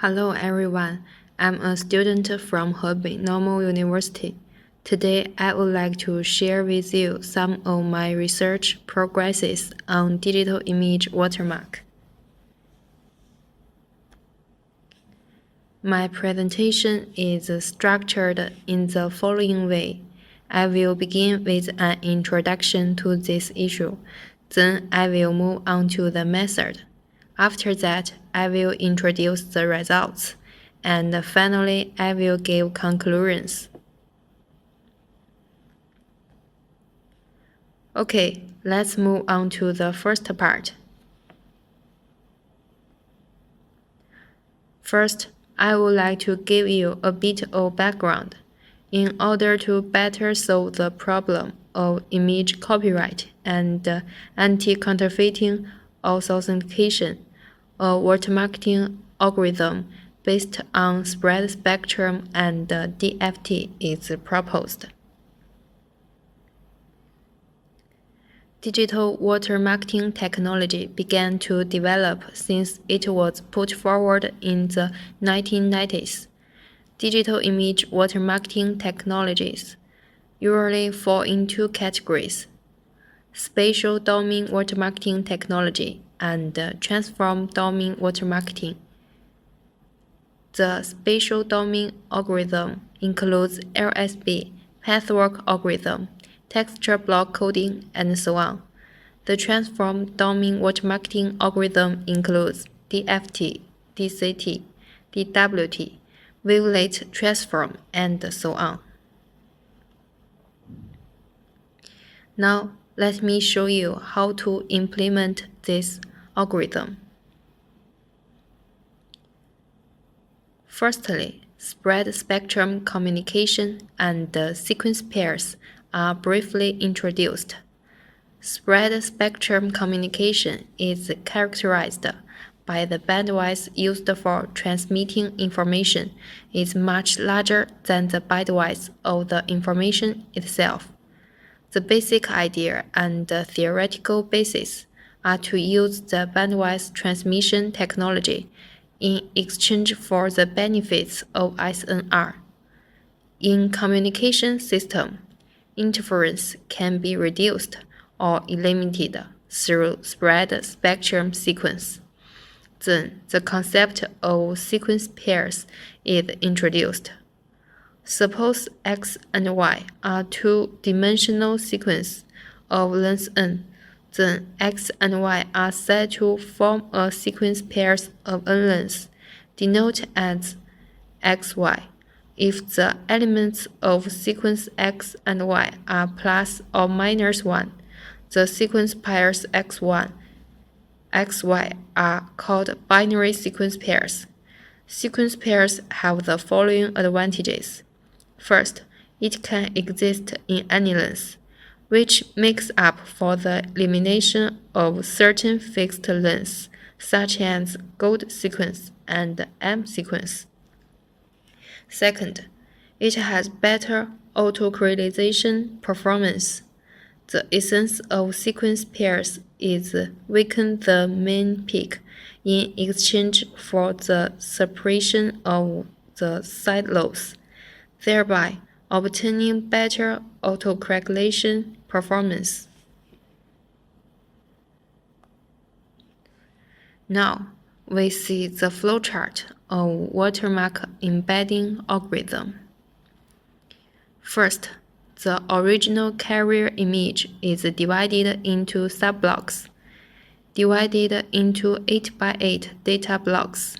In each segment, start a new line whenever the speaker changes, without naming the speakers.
Hello everyone, I'm a student from Hebei Normal University. Today I would like to share with you some of my research progresses on digital image watermark. My presentation is structured in the following way. I will begin with an introduction to this issue, then I will move on to the method. After that, I will introduce the results, and finally, I will give conclusions. Okay, let's move on to the first part. First, I would like to give you a bit of background in order to better solve the problem of image copyright and anti-counterfeiting authentication. A watermarking algorithm based on spread spectrum and DFT is proposed. Digital watermarking technology began to develop since it was put forward in the 1990s. Digital image watermarking technologies usually fall into categories: spatial domain watermarking technology and transform domain watermarking. The spatial domain algorithm includes LSB, pathwork algorithm, texture block coding, and so on. The transform domain watermarking algorithm includes DFT, DCT, DWT, wavelet transform, and so on. Now, let me show you how to implement this algorithm. Firstly, spread spectrum communication and sequence pairs are briefly introduced. Spread spectrum communication is characterized by the bandwidth used for transmitting information is much larger than the bandwidth of the information itself. The basic idea and the theoretical basis are to use the bandwidth transmission technology in exchange for the benefits of SNR. In communication system, interference can be reduced or eliminated through spread spectrum sequence. Then the concept of sequence pairs is introduced. Suppose X and Y are two-dimensional sequences of length n, then X and Y are said to form a sequence pairs of n lengths, denoted as XY. If the elements of sequence X and Y are plus or minus 1, the sequence pairs X1, XY are called binary sequence pairs. Sequence pairs have the following advantages. First, it can exist in any length, which makes up for the elimination of certain fixed lengths, such as gold sequence and M sequence. Second, it has better autocorrelation performance. The essence of sequence pairs is weaken the main peak in exchange for the suppression of the side lobes, thereby obtaining better autocorrelation performance. Now, we see the flowchart of watermark embedding algorithm. First, the original carrier image is divided into subblocks, divided into 8 by 8 data blocks,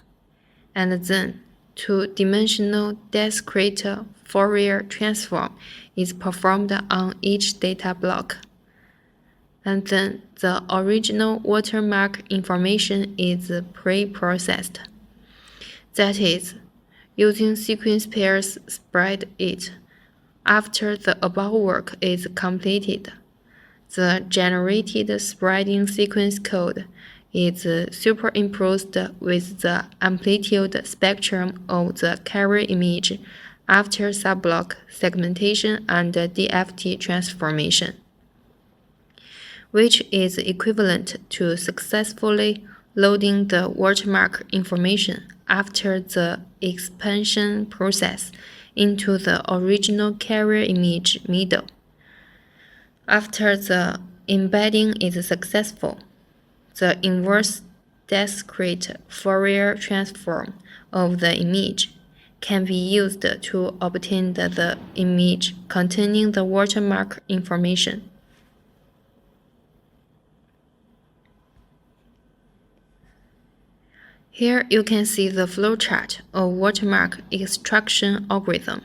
and then two-dimensional discrete Fourier transform is performed on each data block. And then the original watermark information is pre-processed. That is, using sequence pairs spread it. After the above work is completed, the generated spreading sequence code is superimposed with the amplitude spectrum of the carrier image after subblock segmentation and DFT transformation, which is equivalent to successfully loading the watermark information after the expansion process into the original carrier image middle. After the embedding is successful, the inverse discrete Fourier transform of the image can be used to obtain the image containing the watermark information. Here you can see the flowchart of watermark extraction algorithm.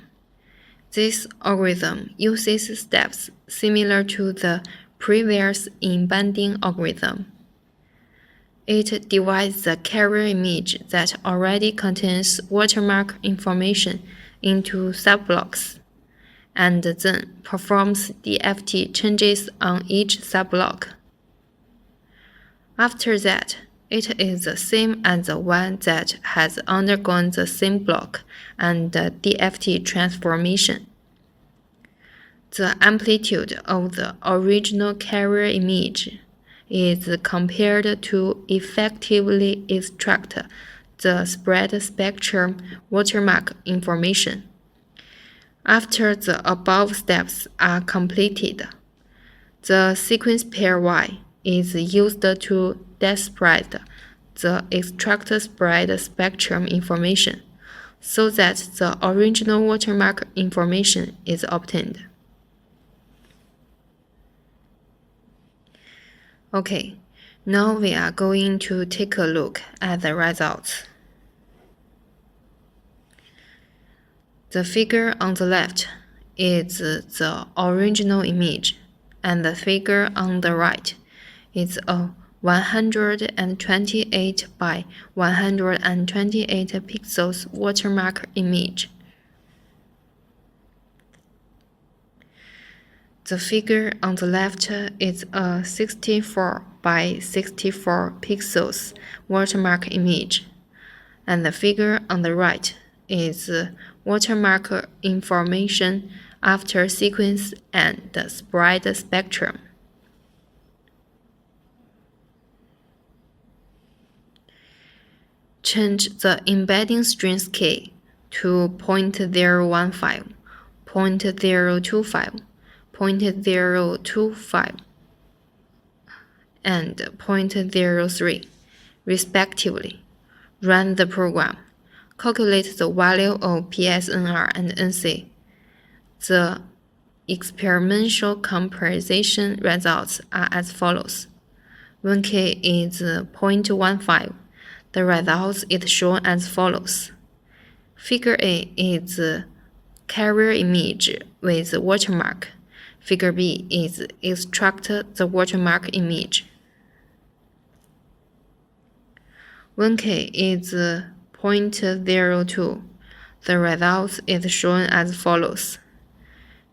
This algorithm uses steps similar to the previous embedding algorithm. It divides the carrier image that already contains watermark information into subblocks, and then performs DFT changes on each subblock. After that, it is the same as the one that has undergone the same block and the DFT transformation. The amplitude of the original carrier image is compared to effectively extract the spread spectrum watermark information. After the above steps are completed, the sequence pair Y is used to describe the extract spread spectrum information so that the original watermark information is obtained. Okay, now we are going to take a look at the results. The figure on the left is the original image, and the figure on the right is a 128 by 128 pixels watermark image. The figure on the left is a 64 by 64 pixels watermark image, and the figure on the right is watermark information after sequence and the spread spectrum. Change the embedding string scale to 0.015, 0.025, 0.025, and 0.03, respectively. Run the program. Calculate the value of PSNR and NC. The experimental comparison results are as follows. When K is 0.15, the results is shown as follows. Figure A is carrier image with watermark. Figure B is extract the watermark image. When K is 0.02, the result is shown as follows.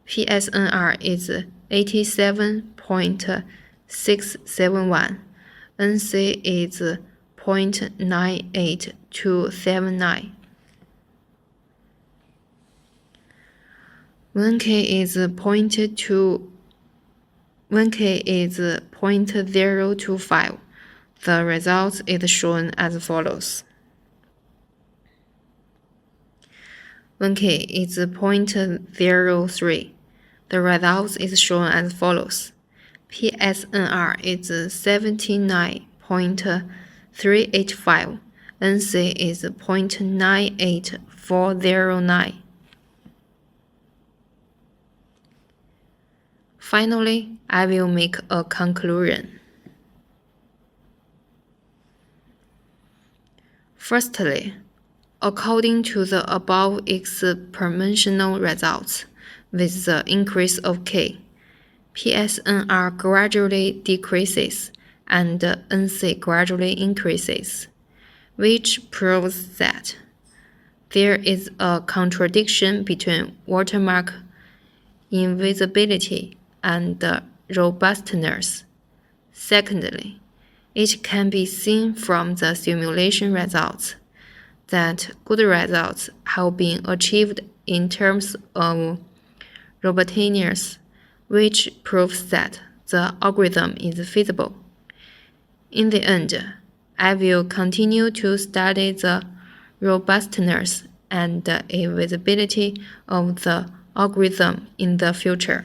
PSNR is 87.671. NC is 0.98279. When K is 0.025, the result is shown as follows. When K is 0.03, the result is shown as follows. PSNR is 79.385. NC is 0.98409. Finally, I will make a conclusion. Firstly, according to the above experimental results, with the increase of K, PSNR gradually decreases and NC gradually increases, which proves that there is a contradiction between watermark invisibility and robustness. Secondly, it can be seen from the simulation results that good results have been achieved in terms of robustness, which proves that the algorithm is feasible. In the end, I will continue to study the robustness and invisibility of the algorithm in the future.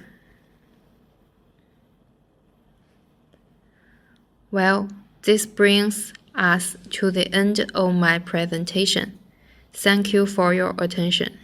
Well, this brings us to the end of my presentation. Thank you for your attention.